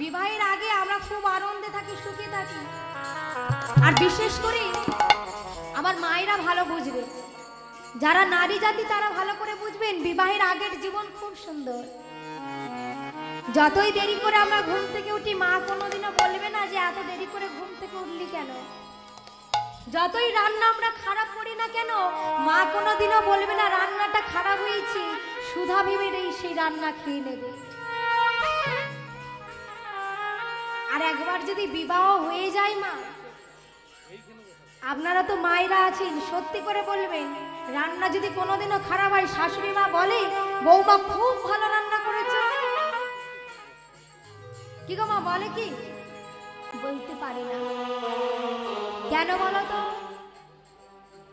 বিবাহের আগে আমরা খুব আনন্দে থাকি, সুখে থাকি। আর বিশেষ করে আমার মায়েরা ভালো বুঝবে, যারা নারী জাতি তারা ভালো করে বুঝবেন, বিবাহের আগের জীবন খুব সুন্দর। যতই দেরি করে আমরা ঘুম থেকে উঠি, মা কোনোদিনও বলবে না যে এত দেরি করে ঘুম থেকে উঠলি কেন। যতই রান্না আমরা খারাপ করি না কেন, মা কোনোদিনও বলবে না রান্নাটা খারাপ হয়েছে, সুধা ভেবে সেই রান্না খেয়ে নেবে। আর একবার যদি বিবাহ হয়ে যায় মা, আপনারা তো মায়েরা আছেন, সত্যি করে বলবেন, রান্না যদি কোনোদিনও খারাপ হয়, শাশুড়ি মা বলে বৌমা খুব ভালো রান্না করেছে। কি গো মা, বলে কি? বলতে পারে না। কেন বলো তো?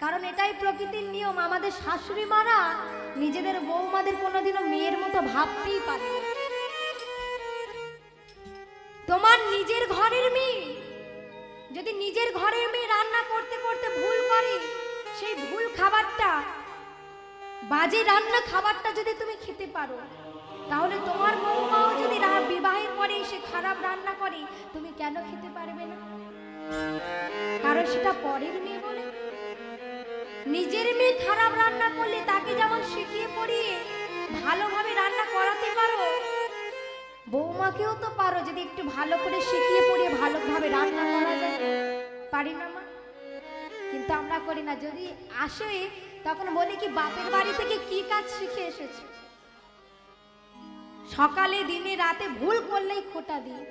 কারণ এটাই প্রকৃতির নিয়ম। আমাদের শাশুড়ি মারা নিজেদের বৌমাদের কোনোদিনও মেয়ের মতো ভাবতেই পারে না। তোমার নিজের ঘরের মেয়ে যদি নিজের ঘরের মেয়ে রান্না করতে করতে ভুল করে, সেই ভুল খাবারটা, বাজে রান্না খাবারটা যদি তুমি খেতে পারো, তাহলে তোমার বৌমাও যদি বিবাহের পরে এসে খারাপ রান্না করে, তুমি কেন খেতে পারবে না? কারণ সেটা পরের মেয়ে বলে। নিজের মেয়ে খারাপ রান্না করলে তাকে যেমন শিখিয়ে পড়িয়ে ভালোভাবে রান্না করাতে পারো, বৌমাকেও তো পারো যদি একটু ভালো করে শিখিয়ে পড়িয়ে ভালোভাবে রান্না করা যায়। পারি না মা? কিন্তু আমরা করি না। যদি আসে তখন বলি কি বাপের বাড়ি থেকে কি কাজ শিখে এসেছে। সকালে দিনে রাতে ভুল করলেই খোঁটা দিই।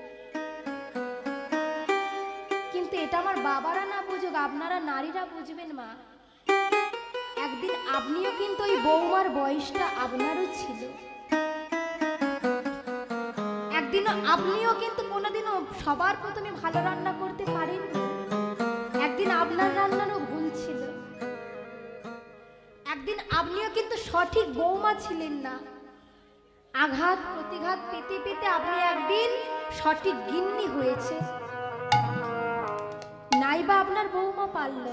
কিন্তু এটা আমার বাবারা না বুঝুক, আপনারা নারীরা বুঝবেন মা। একদিন আপনিও কিন্তু ওই বৌমার বয়সটা আপনারও ছিল। একদিন আপনিও কিন্তু কোনোদিনও সবার প্রথমে ভালো রান্না করতে পারেন। একদিন আপনার রান্নারও ভুল ছিল। একদিন আপনিও কিন্তু সঠিক বৌমা ছিলেন না। আঘাত প্রতিঘাত পেতে পেতে আপনি একদিন সঠিক গিন্নি হয়েছে। নাইবা আপনার বৌমা পারল।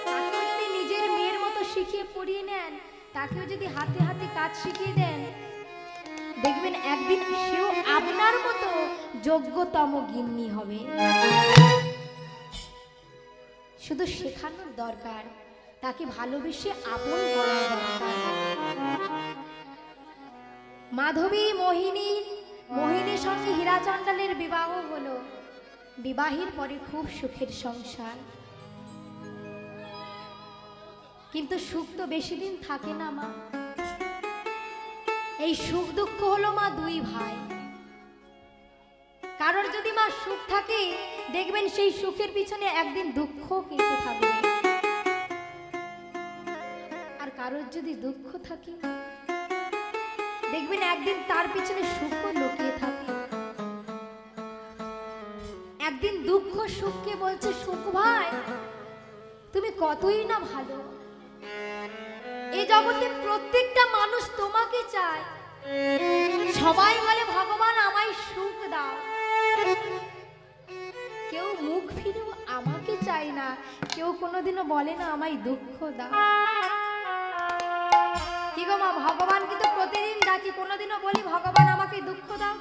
তাকেও যদি নিজের মেয়ের মতো শিখিয়ে পড়িয়ে নেন, তাকেও যদি হাতে হাতে কাজ শিখিয়ে দেন, দেখবেন একদিন সেও আপনার মতো যোগ্যতম গিন্নি হবে। শুধু শেখানোর দরকার, তাকে ভালোবেসে আপন করার দরকার। মাধবী মোহিনীর সঙ্গে হীরাচণ্ডালের বিবাহ হলো। বিবাহের পরে খুব সুখের সংসার। কিন্তু সুখ তো বেশি দিন থাকে না মা। এই সুখ দুঃখ হলো মা দুই ভাই। কারোর যদি মা সুখ থাকে, দেখবেন সেই সুখের পিছনে একদিন দুঃখ কিন্তু থাকবে। আর কারোর যদি দুঃখ থাকে, দেখবেন একদিন তার পিছনে সুখও লুকিয়ে থাকে। একদিন দুঃখ সুখকে বলছে, সুখ ভাই তুমি কতই না ভালো। এই জগতে প্রত্যেকটা মানুষ তোমাকে চায়। সবাই বলে ভগবান আমায় সুখ দাও, কেউ মুখ ফিরেও আমাকে চায় না। কেউ কোনোদিনও বলে না আমায় দুঃখ দাও। কি গো মা, ভগবানকে তো প্রতিদিন ডাকি, কোনোদিনও বলি ভগবান আমাকে দুঃখ দাও?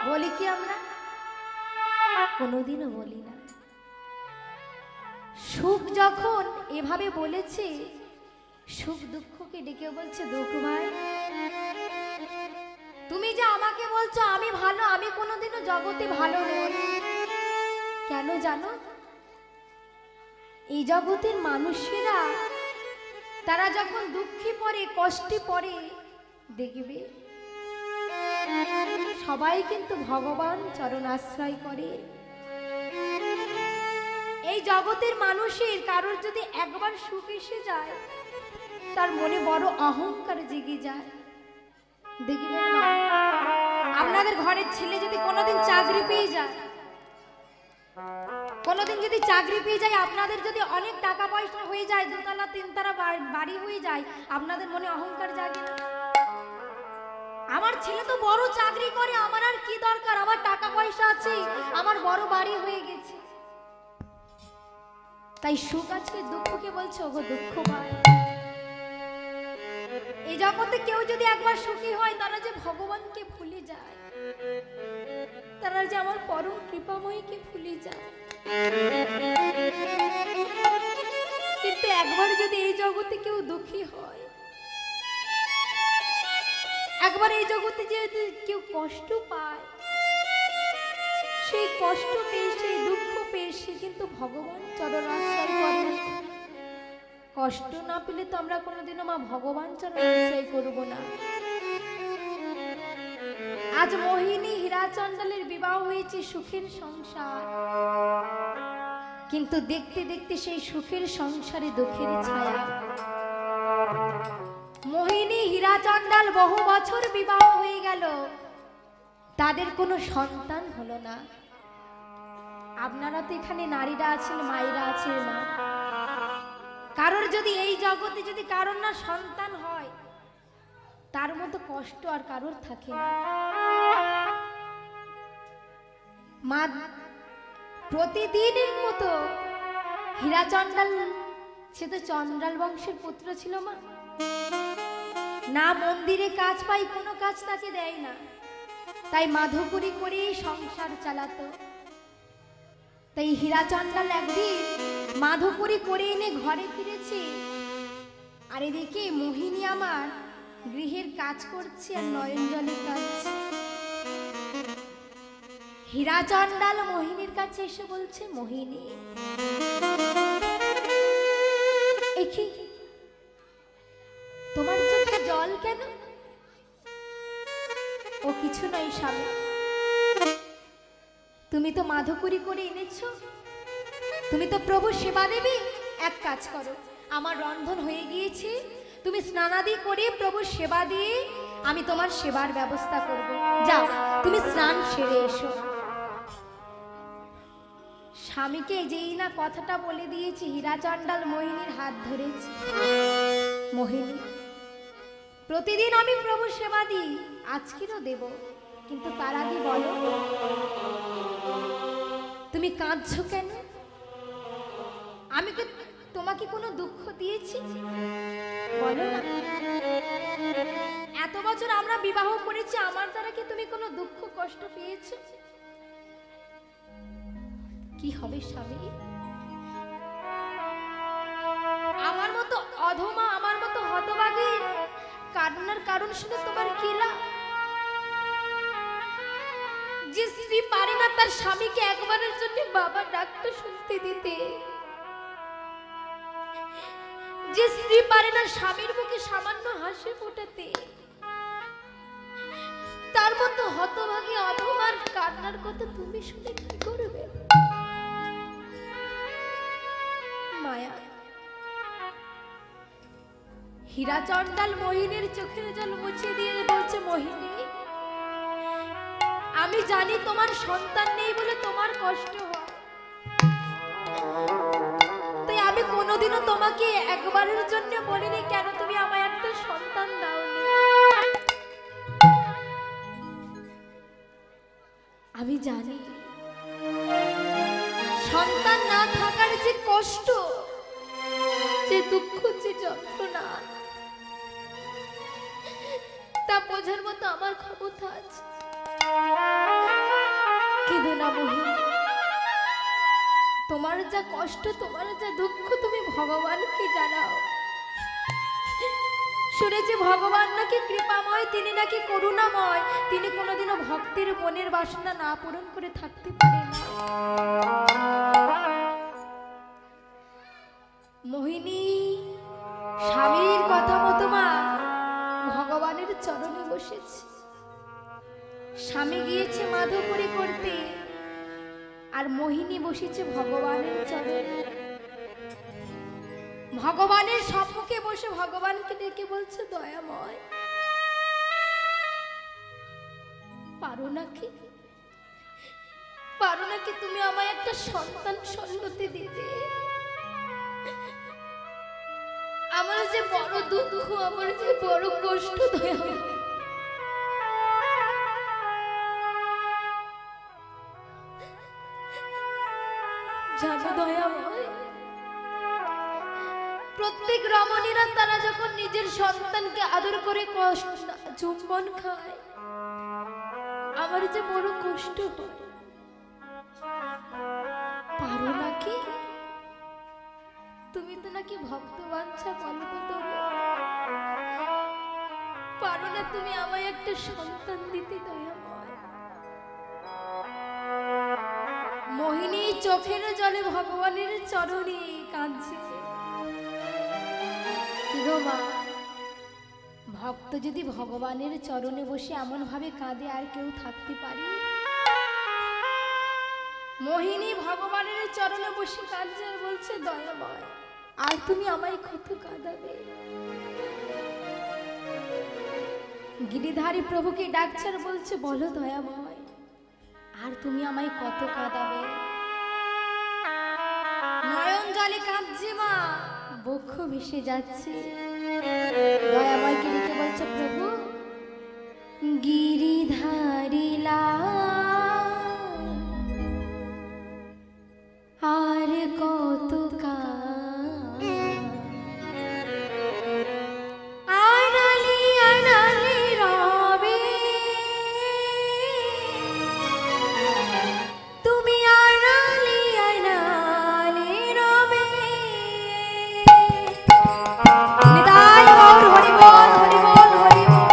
বলি কি আমরা? কোনোদিনও বলি না। সুখ যখন এভাবে বলেছে, সুখ দুঃখকে ডেকে বলছে, দুঃখ ভাই তুমি যে আমাকে বলছো আমি ভালো, আমি কোনোদিনও জগতে ভালো নই। কেন জানো? এই জগতের মানুষেরা তারা যখন দুঃখে পড়ে, কষ্টে পড়ে, দেখবে সবাই কিন্তু ভগবান চরণ আশ্রয় করে। এই জগতের মানুষের কারোর যদি একবার সুখ এসে যায়, তার মনে বড় অহংকার জেগে যায়। দেখবেন আপনাদের ঘরের ছেলে যদি কোনোদিন চাকরি পেয়ে যায়, কোনোদিন যদি চাকরি পেয়ে যায়, আপনাদের যদি অনেক টাকা পয়সা হয়ে যায়, দোতলা তিনতলা বাড়ি হয়ে যায়, আপনাদের মনে অহংকার জাগে না? আমার ছেলে তো বড় চাকরি করে, আমার আর কি দরকার, আমার টাকা পয়সা আছে, আমার বড় বাড়ি হয়ে গেছে। তাই সুখ আজকে দুঃখকে বলছে, ওগো দুঃখ ভাই এই জগতে কেউ যদি একবার সুখী হয়, তারা যে ভগবানকে ভুলে যায়। যে আমার পরম কৃপাময়ীকে ভুলে যায়। কিন্তু একবার যদি এই জগতে কেউ দুঃখী হয়, একবার এই জগতে যদি কেউ কষ্ট পায়, সেই কষ্ট পেয়ে, সেই দুঃখ পেয়ে সে কিন্তু ভগবান চরণ আশ্রয় করে। কষ্ট না পেলে তো আমরা কোনোদিনও মা ভগবান চরণ আশ্রয় করব না। আজ মোহিনী হীরাচন্দালের বিবাহ হয়েছে সুখের সংসার, কিন্তু দেখতে দেখতে সেই সুখের সংসারে দুঃখের ছায়া। মোহিনী হীরাচন্দাল বহু বছর বিবাহ হয়ে গেল, তাদের কোনো সন্তান হলো না। আপনারা তো এখানে নারীরা আছেন, মায়েরা আছেন, মা, কারোর যদি এই জগতে যদি কারোর না সন্তান হয়, তার মতো কষ্ট আর কারোর থাকে না। মা প্রতিদিনের মতো হীরাচন্দাল, সে তো চন্দ্রাল বংশের পুত্র ছিল, মা, না মন্দিরে কাজ পাই, কোনো কাজ তাকে দেয় না, তাই মাধুকরি করে সংসার চালাতো। তাই হীরাচন্দাল একদিন মাধুকরি করে এনে ঘরে ফিরেছে, আর এদিকে মোহিনী আমার গৃহের কাজ করছে আর নয়ন জলে কাঁদছে। হীরাচন্দাল মোহিনীর কাছে এসে বলছে, মোহিনী, একি তোমার চোখে জল কেন? ও কিছু নয় স্বামী, তুমি তো মাধুকরি করে এনেছো, তুমি তো প্রভু সেবা দেবে। এক কাজ করো, আমার রন্ধন হয়ে গিয়েছে, তুমি স্নানাদি করে প্রভু সেবা দিয়ে আমি তোমার সেবার ব্যবস্থা করব। যাও, তুমি স্নান সেরে এসো। স্বামীকে যেই না কথাটা বলে দিয়েছি, হীরাচন্দাল মোহিনীর হাত ধরেছে। মোহিনী, প্রতিদিন আমি প্রভু সেবা দিই, আজকেরও দেব, কিন্তু তার আগে বলো, তুমি কাঁদছো কেন? আমি কি তোমাকে কোনো দুঃখ দিয়েছি? বলো না। এত বছর আমরা বিবাহ করেছি, আমার দ্বারা কি তুমি কোনো দুঃখ কষ্ট পেয়েছো? কি হবে স্বামী, আমার মতো অধমা, আমার মতো হতভাগী কান্নার কারণ শুনে তোমার কি লাভ? যে স্ত্রী পারে না তার স্বামীকে একবারের জন্য বাবা ডাকটা শুনতে দিতে, যে স্ত্রী পারে না স্বামীর মুখে সামান্য হাসি ফোটাতে, তার মতো হতভাগী অধমার কান্নার কথা তুমি শুনে কি করবে? মায়া। হীরাচন্দাল মোহিনীর চোখের জল মুছে দিয়ে বলছে, মোহিনী, আমি জানি তোমার সন্তান নেই বলে তোমার কষ্ট হয়, তাই আমি কোনোদিনও তোমাকে একবারের জন্য বলিনি কেন তুমি আমায় একটা সন্তান দাওনি। আমি জানি সন্তান না থাকার যে কষ্ট, যে দুঃখ, যে যন্ত্রণা, তা বোঝার মতো আমার ক্ষমতা আছে। কিন্তু না মোহিনী, তোমার যা কষ্ট, তোমার যা দুঃখ, তুমি ভগবানকে জানাও। শুনেছি ভগবান নাকি কৃপাময়, তিনি নাকি করুণাময়, তিনি কোনোদিনও ভক্তের মনের বাসনা না পূরণ করে থাকতে পারেন না। মোহিনী স্বামীর কথা মতো মা ভগবানের চরণে বসেছে। স্বামী গিয়েছে মাধুকরি করতে, আর মোহিনী বসেছে ভগবানের চরণে। ভগবানের সম্মুখে বসে ভগবানকে ডেকে বলছে, দয়াময়, পারো নাকি, পারো নাকি তুমি আমায় একটা সন্তান সন্নতি দিতে? আমার যে বড় দুঃখ, আমার যে বড় কষ্ট, দয়াময়, জানো দয়াময়, প্রত্যেক রমণীরা তারা যখন নিজের সন্তানকে আদর করে চুম্বন খায়, আমার যে বড় কষ্ট হয়। পারো নাকি? তুমি তো নাকি ভক্ত বাঞ্ছা কল্পতরু, পারো না তুমি আমায় একটা সন্তান দিতে দয়াময়? মোহিনী চোখের জলে ভগবানের চরণে কাঁদছে। কি গো মা, ভক্ত যদি ভগবানের চরণে বসে এমন ভাবে কাঁদে আর কেউ থাকতে পারে? মোহিনী ভগবানের চরণে বসে কাঁদছে আর বলছে দয়াময় আর তুমি আমায় কত কাঁদাবে? গিরিধারী প্রভুকে ডাকছে আর বলছে বলো দয়াময় আর তুমি আমায় কত কাঁদাবে? নয়ন জলে কাঁদছে মা, বক্ষ ভেসে যাচ্ছে। দয়াময়কে ডেকে বলছে প্রভু গিরিধারী আর কত আড়ালে আড়ালে রবে, তুমি আড়ালে আড়ালে রবে। নিতাই গৌর হরি বল হরি বল হরি বল।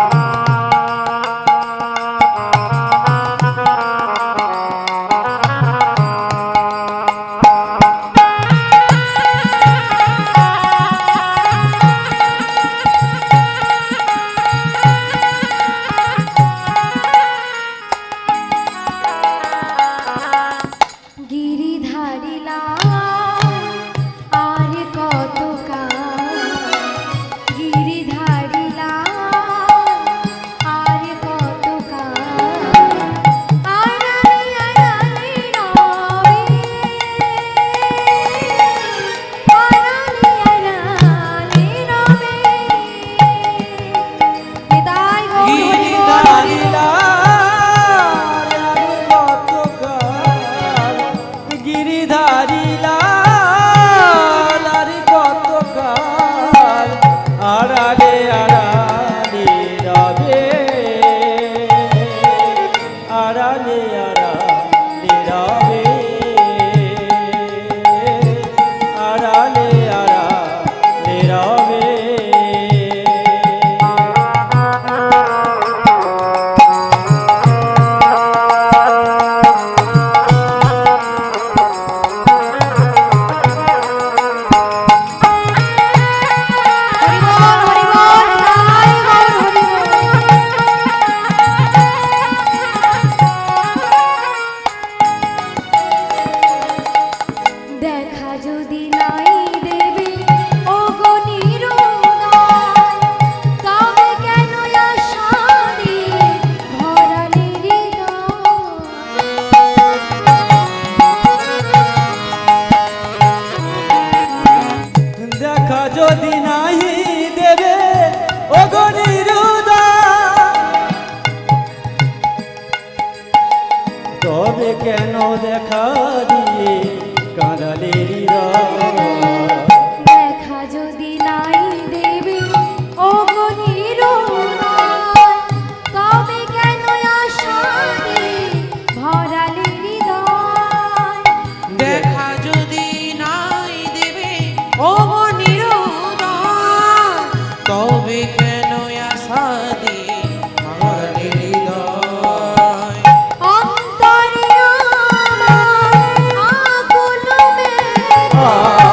কেন দেখা দিয়ে কাঁদালে দেখা যদি নাই দেবে ও তবে কেন আশা ভরালে হৃদয়। দেখা যদি নাই দেবে ও তবে কেন আশা দিয়ে ভরালে হৃদয়। অন্তরে আমার আকুল বেদনা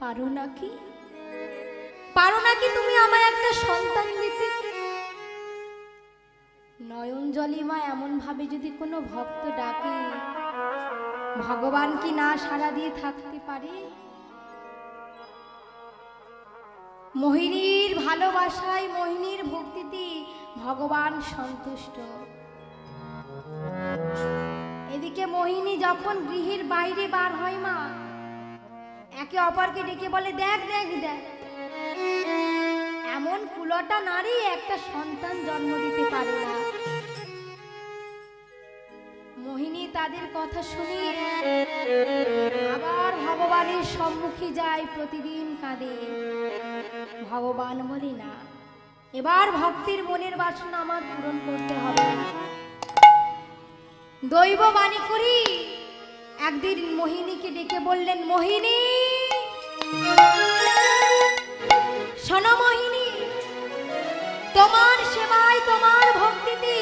পারো নাকি তুমি আমায় একটা সন্তান দিতে? নয়ন জলে মা এমন ভাবে যদি কোনো ভক্ত ডাকে, ভগবান কি না সাড়া দিয়ে থাকতে পারে? মোহিনীর ভালোবাসায়, মোহিনীর ভক্তিতে ভগবান সন্তুষ্ট। এদিকে মোহিনী যখন গৃহের বাইরে বার হয় মা, একে অপরকে ডেকে বলে, দেখ দেখ দেখ, এমন কুলটা নারী একটা সন্তান জন্ম দিতে পারে না। মোহিনী তাদের কথা শুনে আবার ভগবানের সম্মুখে যায়, প্রতিদিন কাঁদে। ভগবান বলে, না, এবার ভক্তের মনের বাসনা আমার পূরণ করতে হবে। দৈব বাণী করি একদিন মোহিনীকে ডেকে বললেন, মোহিনী শোনো মোহিনী, তোমার সেবায়, তোমার ভক্তিতে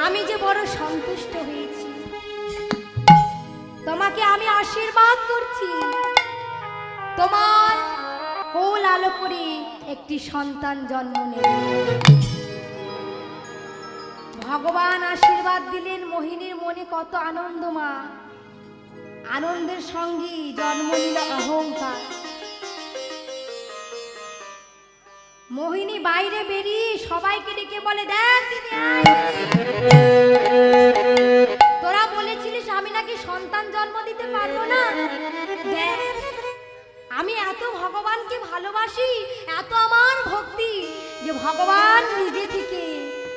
আমি যে বড় সন্তুষ্ট হয়েছি। তোমাকে আমি আশীর্বাদ করছি, তোমার কোল আলো করে একটি সন্তান জন্ম নেবে। ভগবান আশীর্বাদ দিলেন। মোহিনীর মনে কত আনন্দ মা, আনন্দের সঙ্গে জন্ম নিল অহংকার। মোহিনী বাইরে বেরিয়ে সবাইকে ডেকে বলে, দেখ তোরা বলেছিলিস আমি নাকি সন্তান জন্ম দিতে পারবো না, দেখ আমি এত ভগবানকে ভালোবাসি, এত আমার ভক্তি, যে ভগবান নিজে থেকে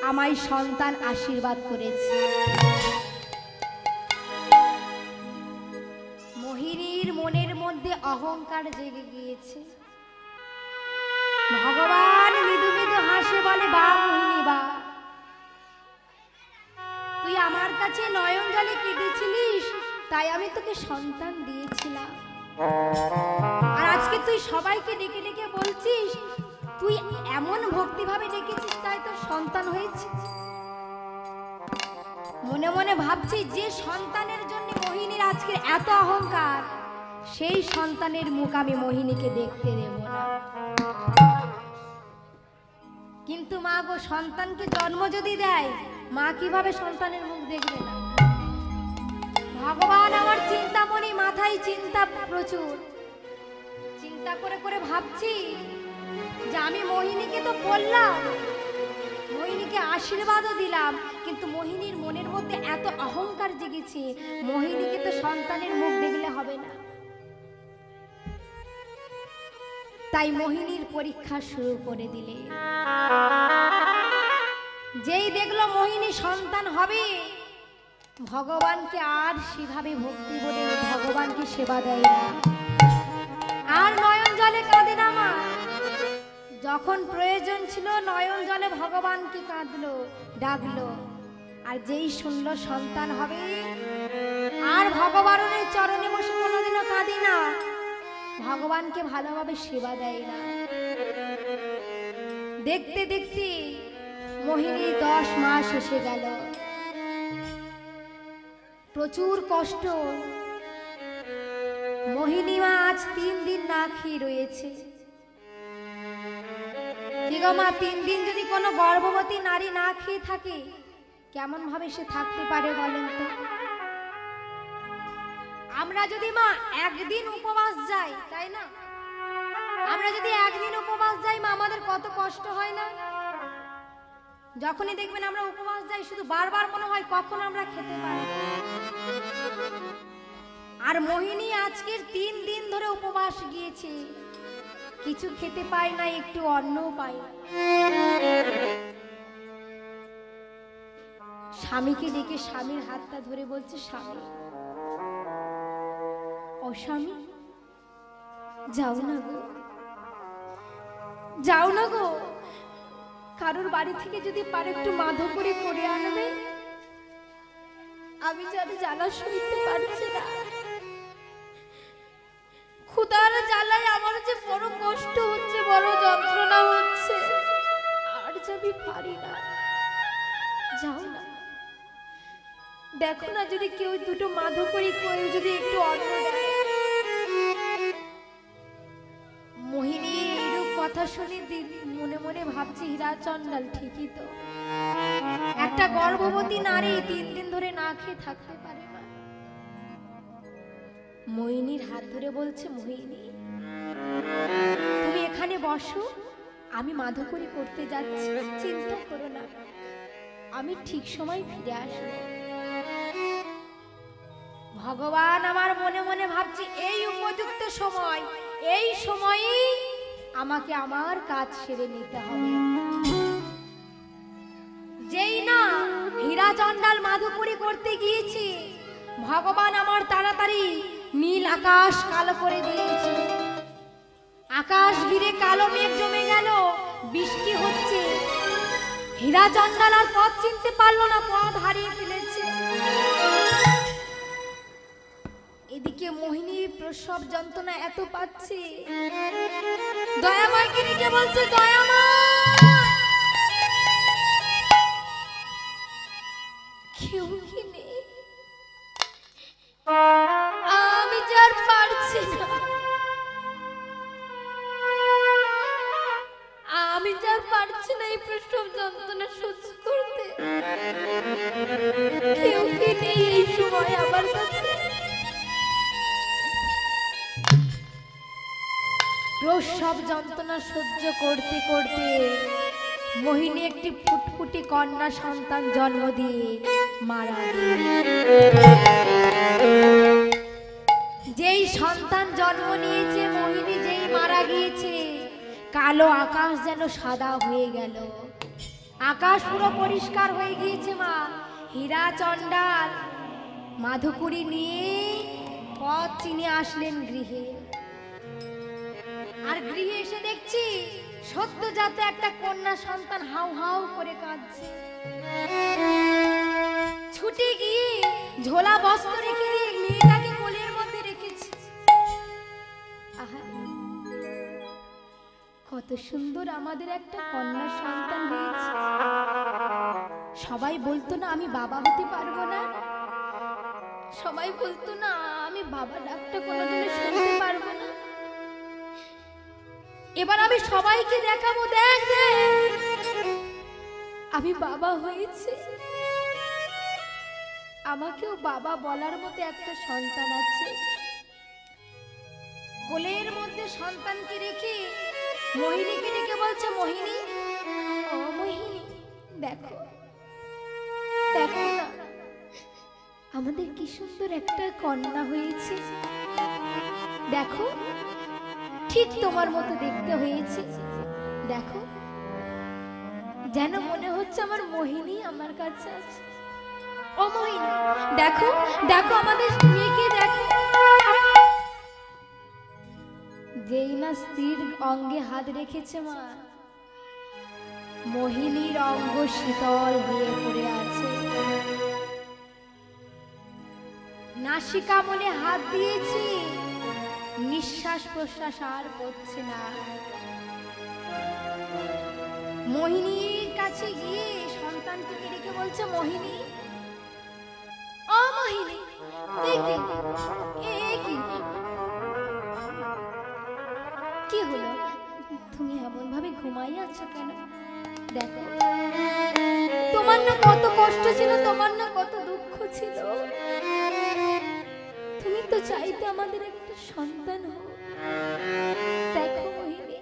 আমায় সন্তান আশীর্বাদ করেছে। মোহিনীর মনের মধ্যে অহংকার জেগে গিয়েছে। ভগবান মৃদু মৃদু হাসে বলে, বা মোহিনী বা, তুই আমার কাছে নয়ন জলে কেঁদেছিলিস, তাই আমি তোকে সন্তান দিয়েছিলাম। আর আজকে তুই সবাইকে ডেকে ডেকে বলছিস তুই এমন ভক্তিভাবে ডেকেছিস, তাই তোর সন্তান হয়েছে। মনে মনে ভাবছি, যে সন্তানের জন্য মোহিনীর আজকে এত অহংকার, সেই সন্তানের মুখ আমি মোহিনীকে দেখতে দেব না। কিন্তু মা গো, সন্তানকে জন্ম যদি দেয়, মা কিভাবে সন্তানের মুখ দেখবে না? ভগবান আমার চিন্তামণি, মাথায় চিন্তা প্রচুর। চিন্তা করে করে ভাবছি যে আমি মোহিনীকে তো বললাম, মোহিনীকে আশীর্বাদও দিলাম, কিন্তু মোহিনীর মনের মধ্যে এত অহংকার জেগেছে, মোহিনীকে তো সন্তানের মুখ দেখলে হবে না। তাই মোহিনীর পরীক্ষা শুরু করে দিলে। যেই দেখলো মোহিনী সন্তান হবে, ভগবানকে আর সেভাবে ভক্তি বলে ভগবানকে সেবা দেয় না, আর নয়ন জলে কাঁদে না মা। যখন প্রয়োজন ছিল নয়ন জলে ভগবানকে কাঁদলো, ডাকলো, আর যেই শুনলো সন্তান হবে, আর ভগবানের চরণে বসে কোনোদিনও কাঁদে না, ভগবানকে ভালোভাবে সেবা দেয় না। দেখতে দেখতে মোহিনী 10 মাস এসে গেল। প্রচুর কষ্ট। মোহিনী মা আজ 3 দিন না খেয়ে রয়েছে। কি গো মা, 3 দিন যদি কোনো গর্ভবতী নারী না খেয়ে থাকে, কেমন ভাবে সে থাকতে পারে বলেন তো? আমরা যদি মা একদিন উপবাস যাই, তাই না? আমরা যদি একদিন উপবাস যাই মা, আমাদের কত কষ্ট হয় না? যখনই দেখবেন আমরা উপবাস যাই, শুধু বারবার মনে হয় কখন আমরা খেতে পারি। আর মোহিনী আজকের 3 দিন ধরে উপবাস গিয়েছে, কিছু খেতে পায় না, একটু অন্নও পায় না। স্বামীকে ডেকে স্বামীর হাতটা ধরে বলছে, স্বামী, ও স্বামী, যাও না গো, যাও না গো, কারোর বাড়ি থেকে যদি পারে একটু মাধবপুরি করে আনবে, আমি যেন জ্বালা সইতে পারছি না। ক্ষুধার জ্বালায় আমার যে বড় কষ্ট হচ্ছে, বড় যন্ত্রণা হচ্ছে, আর যে আমি পারি না। যাও না, দেখো না যদি কেউ 2টো মাধবপুরি করে যদি একটু অন্ন দেয়। কথা শুনে মনে মনে ভাবছি হীরা চন্ডাল ঠিকই তো, একটা গর্ভবতী নারী 3 দিন ধরে না খেয়ে থাকতে পারে না। মোহিনীর হাত ধরে বলছে, মোহিনী তুমি এখানে বসো, আমি মাধুকরী করতে যাচ্ছি, চিন্তা করো না, আমি ঠিক সময় ফিরে আসবো। ভগবান আমার মনে মনে ভাবছি এই উপযুক্ত সময়, এই সময়েই আমাকে আমার কাজ সেরে নিতে হবে। যেই না হীরা চন্ডাল মাধুকরী করতে গিয়েছি, ভগবান আমার তাড়াতাড়ি নীল আকাশ কালো করে দিয়েছে। আকাশ ঘিরে কালো মেঘ জমে গেল, বৃষ্টি হচ্ছে। হীরা চন্ডাল আর পথ চিনতে পারলো না, পথ হারিয়ে ফেলেছে। এদিকে মোহিনী প্রসব যন্ত্রণা এত পাচ্ছে, দয়াময়কে ডেকে বলছে, দয়াময় কেউ কি নেই, আমি যার পারছি না, আমি যার পারছি না এই প্রসব যন্ত্রণা সহ্য করতে। কেউ কি নেই এই সময় আমার কাছে? প্রসব যন্ত্রণা সহ্য করতে করতে মোহিনী একটি ফুটফুটি কন্যা সন্তান জন্ম দিয়ে মারা গেল। যেই সন্তান জন্ম নিয়েছে মোহিনী, যেই মারা গিয়েছে, কালো আকাশ যেন সাদা হয়ে গেল। আকাশ পুরো পরিষ্কার হয়ে গিয়েছে। মা হীরা চন্ডাল মাধুকরী নিয়ে পথ চিনে আসলেন গৃহে। আর গৃহে এসে দেখছি সদ্যজাত একটা কন্যা সন্তান হাউ হাউ করে কাঁদছে। ছুটে গিয়ে ঝোলা বস্ত্র রেখে দিয়ে মেয়েটাকে কোলের মধ্যে রেখেছি। আহা, কত সুন্দর আমাদের একটা কন্যা সন্তান হয়েছে। সবাই বলতো না আমি বাবা হতে পারবো না, সবাই বলতো না আমি বাবা ডাকটা কোনোদিনও শুনতে পারবো না। এবার আমি সবাইকে দেখাবো, দেখ দেখ আমি বাবা হয়েছি, আমাকেও বাবা বলার মতো একটা সন্তান আছে। কোলের মধ্যে সন্তানকে রেখে মোহিনীকে ডেকে বলছে, মোহিনী ও মোহিনী দেখো দেখো না আমাদের কি সুন্দর একটা কন্যা হয়েছে, দেখো ঠিক তোমার মতো দেখতে হয়েছে, দেখো যেন মনে হচ্ছে আমার মোহিনী আমার কাছে আছে। ও মোহিনী দেখো দেখো আমাদের মেয়েকে দেখো। যেই না স্ত্রীর অঙ্গে হাত রেখেছে মা, মোহিনীর অঙ্গ শীতল হয়ে পড়ে আছে। নাসিকা মনে হাত দিয়েছি, নিঃশ্বাস প্রশ্বাস আর পড়ছে না। মোহিনীর কাছে গিয়ে সন্তানটিকে রেখে বলছে, মোহিনী ও মোহিনী কি হলো, তুমি এমন ভাবে ঘুমাই আছো কেন? দেখো তোমার না কত কষ্ট ছিল, তোমার না কত দুঃখ ছিল, তুমি তো চাইতে আমাদের একটা সন্তান হোক। দেখো মোহিনী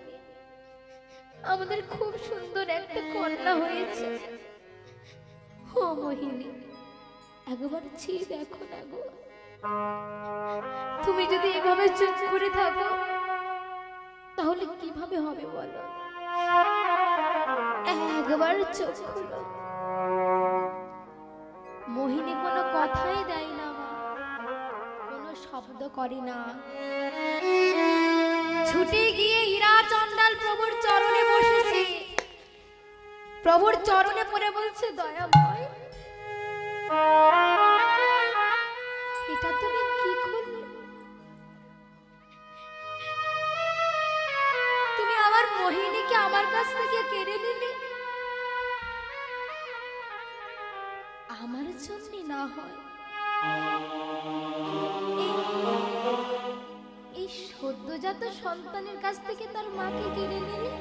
আমাদের খুব সুন্দর একটা কন্যা হয়েছে। ও মোহিনী একবার চেয়ে দেখো না গো, তুমি যদি এভাবে চুপ করে থাকো তাহলে কিভাবে হবে বলো? একবার চোখ খুলো। মোহিনী কোনো কথাই দেয় না মা, কোনো শব্দ করে না। ছুটে গিয়ে হীরা চন্ডাল প্রভুর চরণে বসেছে, প্রভুর চরণে পড়ে বলছে, দয়াময় এটা তুমি কি করলে? তুমি আমার মোহিনীকে আমার কাছ থেকে কেড়ে নিলে। আমার জন্য না হয় এই সদ্যজাত সন্তানের কাছ থেকে তার মাকে কেড়ে নিলে।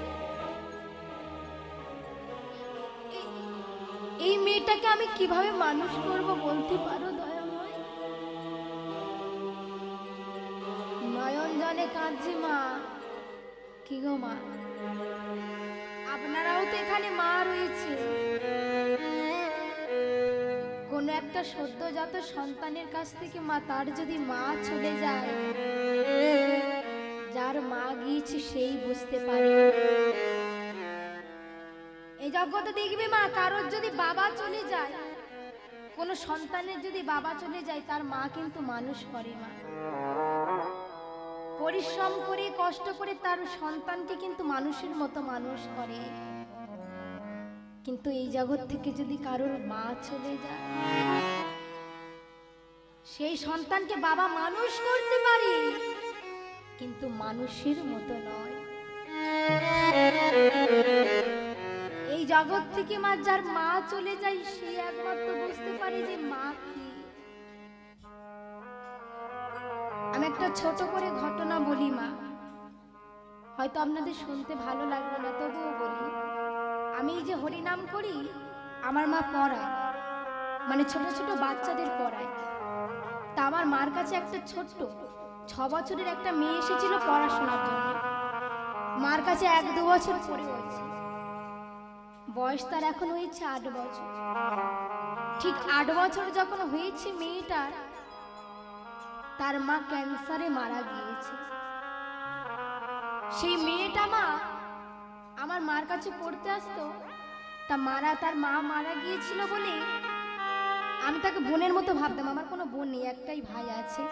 এই মেয়েটাকে আমি কিভাবে মানুষ করব বলতে পারো দয়াময়? নয়ন জলে কাঁদছে মা। কি গো মা, আপনারাও তো এখানে মা রয়েছে। কোন একটা সদ্যজাত সন্তানের কাছ থেকে মা, তার যদি মা চলে যায়, যার মা গিয়েছে সেই বুঝতে পারে। এই জগতে দেখবে মা, কারোর যদি বাবা চলে যায়, কোন সন্তানের যদি বাবা চলে যায়, তার মা কিন্তু মানুষ করে মা। পরিশ্রম করে কষ্ট করে তার সন্তানটি কিন্তু মানুষের মতো মানুষ করে। কিন্তু এই জগৎ থেকে যদি কারোর মা চলে যায়, সেই সন্তানকে বাবা মানুষ করতে পারে, কিন্তু মানুষের মতো নয়। এই জগৎ থেকে মা, যার মা চলে যায়, সে একমাত্র বুঝতে পারে যে মা কি। আমি একটা ছোট করে ঘটনা বলি মা, হয়তো আপনাদের শুনতে ভালো লাগবে না, তবুও বলি। আমি এই যে হরিনাম করি, আমার মা পড়ায়, মানে ছোট ছোট বাচ্চাদের পড়ায়। তা আমার মার কাছে একটা ছোট্ট 6 বছরের একটা মেয়ে এসেছিল পড়াশোনার জন্য। মার কাছে 1-2 বছর পড়ে হয়েছে, বয়স তার এখন হয়েছে 8 বছর। ঠিক 8 বছর যখন হয়েছে মেয়েটার, তার মা ক্যান্সারে মারা গিয়েছে। সেই মেয়েটা মা আমার মার কাছে পড়তে আসতো। তার মা মারা গিয়েছিল বলে আমি তাকে বোনের মতো ভাবতাম। আমার কোনো বোন নেই, একটাই ভাই আছে।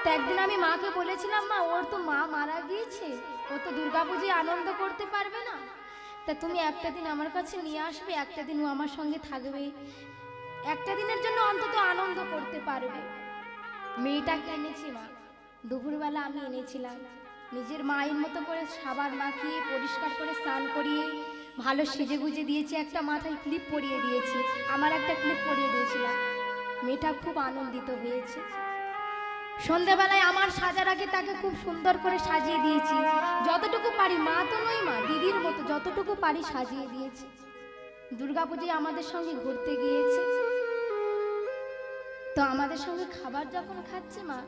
তা একদিন আমি মাকে বলেছিলাম, মা ওর তো মা মারা গিয়েছে, ও তো দুর্গাপূজায় আনন্দ করতে পারবে না, তা তুমি একটা দিন আমার কাছে নিয়ে আসবে, একটা দিন ও আমার সঙ্গে থাকবে, একটা দিনের জন্য অন্তত আনন্দ করতে পারবে। মেয়েটাকে এনেছি মা, দুপুরবেলা আমি এনেছিলাম। নিজের মায়ের মতো করে সাবান মাখিয়ে পরিষ্কার করে স্নান করিয়ে ভালো সেজে গুজে দিয়েছি। একটা মাথায় ক্লিপ পরিয়ে দিয়েছি, আমার একটা ক্লিপ পরিয়ে দিয়েছিলাম। মেয়েটা খুব আনন্দিত হয়েছে। সন্ধ্যাবেলায় আমার সাজার আগে তাকে খুব সুন্দর করে সাজিয়ে দিয়েছি, যতটুকু পারি। মা তো নই মা, দিদির মতো যতটুকু পারি সাজিয়ে দিয়েছি। দুর্গাপূজায় আমাদের সঙ্গে ঘুরতে গিয়েছে, তো আমাদের সঙ্গে খাবার যখন খাচ্ছে মা,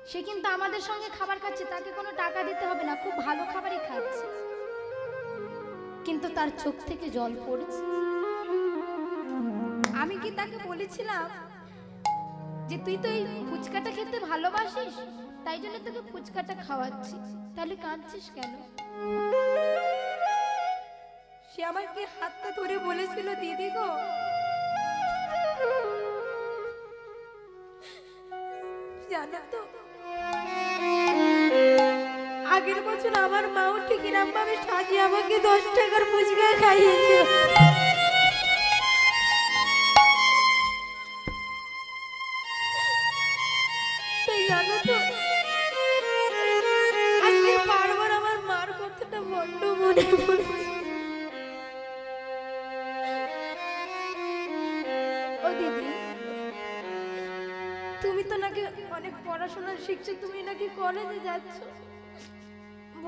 সে কিন্তু আমাদের সঙ্গে খাবার খাচ্ছে, তাকে কোনো টাকা দিতে হবে না, খুব ভালো খাবারই খাচ্ছে। কিন্তু তার চোখ থেকে জল পড়ছে। আমি কি তাকে বলেছিলাম যে তুই তো এই ফুচকাটা খেতে ভালোবাসিস, তাই জন্য তোকে ফুচকাটা খাওয়াচ্ছি, তাহলে কাঁদছিস কেন? সে আমাকে হাতটা ধরে বলেছিল, দিদি গো, জানো তো আগের বছর আমার মাও ঠিক এরকম ভাবে সাজিয়ে আমাকে 10 টাকার ফুচকা খাইয়েছে। তাই জানো তো আজকে বারবার আমার মার কথাটা বড্ড মনে পড়ছে। ও দিদি, তুমি তো নাকি অনেক পড়াশোনা শিখছো, তুমি নাকি কলেজে যাচ্ছ,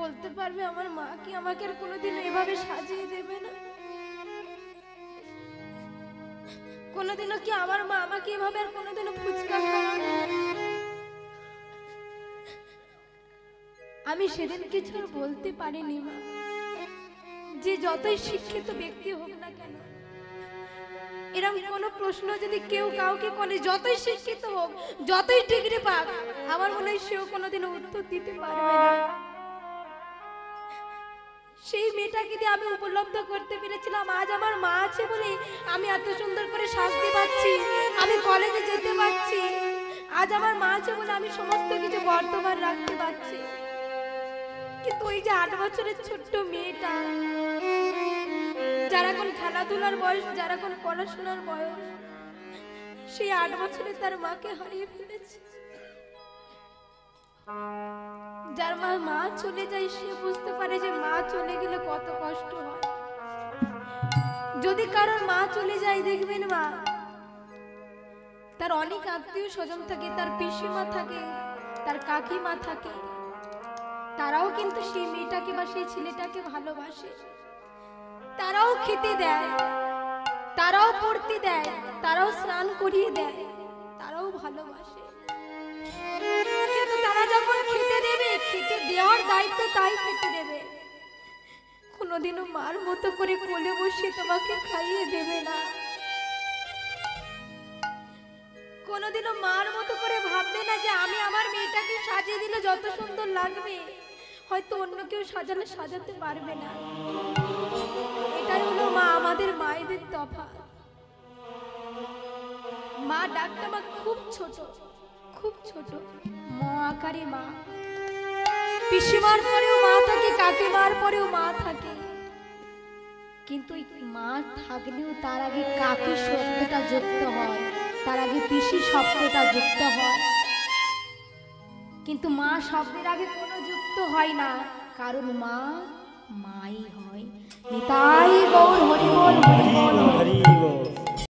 বলতে পারবে আমার মা কি আমাকে আর কোনোদিন এভাবে সাজিয়ে দেবে না? কোনোদিনও কি আমার মা আমাকে এভাবে আর কোনোদিনও ফুচকা খাওয়াবে? আমি সেদিন কিছু বলতে পারিনি মা, যে যতই শিক্ষিত ব্যক্তি হোক না কেন, এরকম কোনো প্রশ্ন যদি কেউ কাউকে করে, যতই শিক্ষিত হোক, যতই ডিগ্রি পাক, আমার মনে হয় সেও কোনোদিনও উত্তর দিতে পারবে না। সেই মেয়েটাকে দিয়ে আমি উপলব্ধ করতে পেরেছিলাম, আজ আমার মা আছে বলে আমি এত সুন্দর করে সাজতে পারছি, আমি কলেজে যেতে পারছি। আজ আমার মা আছে বলে আমি সমস্ত কিছু বর্তমান রাখতে পারছি। কিন্তু ওই যে 8 বছরের ছোট্ট মেয়েটা, যারা এখন খেলাধুলার বয়স, যারা এখন পড়াশোনার বয়স, সেই 8 বছরে তার মাকে হারিয়ে ফেলেছে। যার মা চলে যায়, সে বুঝতে পারে যে মা চলে গেলে কত কষ্ট হয়। যদি কারোর মা চলে যায়, দেখবেন মা, তার অনেক আত্মীয় স্বজন থাকে, তার পিসিমা থাকে, তার কাকিমা থাকে, তারাও কিন্তু সেই মেয়েটাকে বা সেই ছেলেটাকে ভালোবাসে। তারাও খেতে দেয়, তারাও পড়তে দেয়, তারাও স্নান করিয়ে দেয়, তারাও ভালোবাসে। কিন্তু তারা যখন খেতে দেবে, খেতে দেওয়ার দায়িত্ব তাই খেতে দেবে, কোনোদিনও মার মতো করে কোলে বসে তোমাকে খাইয়ে দেবে না। কোনোদিনও মার মতো করে ভাববে না যে আমি আমার মেয়েটাকে সাজিয়ে দিলে যত সুন্দর লাগবে, হয়তো অন্য কেউ সাজালে সাজাতে পারবে না। এটাই হলো মা, আমাদের মায়েদের তফাৎ। মা ডাকটা মা খুব ছোট, খুব ছোট, মা আকারে মা। পিসিমার পরেও মা থাকে, কাকিমার পরেও মা থাকে, কিন্তু মা থাকলেও তার আগে কাকি শব্দটা যুক্ত হয়, তার আগে পিসি শব্দটা যুক্ত হয়। কিন্তু মা শব্দের আগে কোনো যুক্ত হয় না, কারণ মা মাই হয়। নিতাই গৌর হরি বল, হরি বল, হরি হরি বল।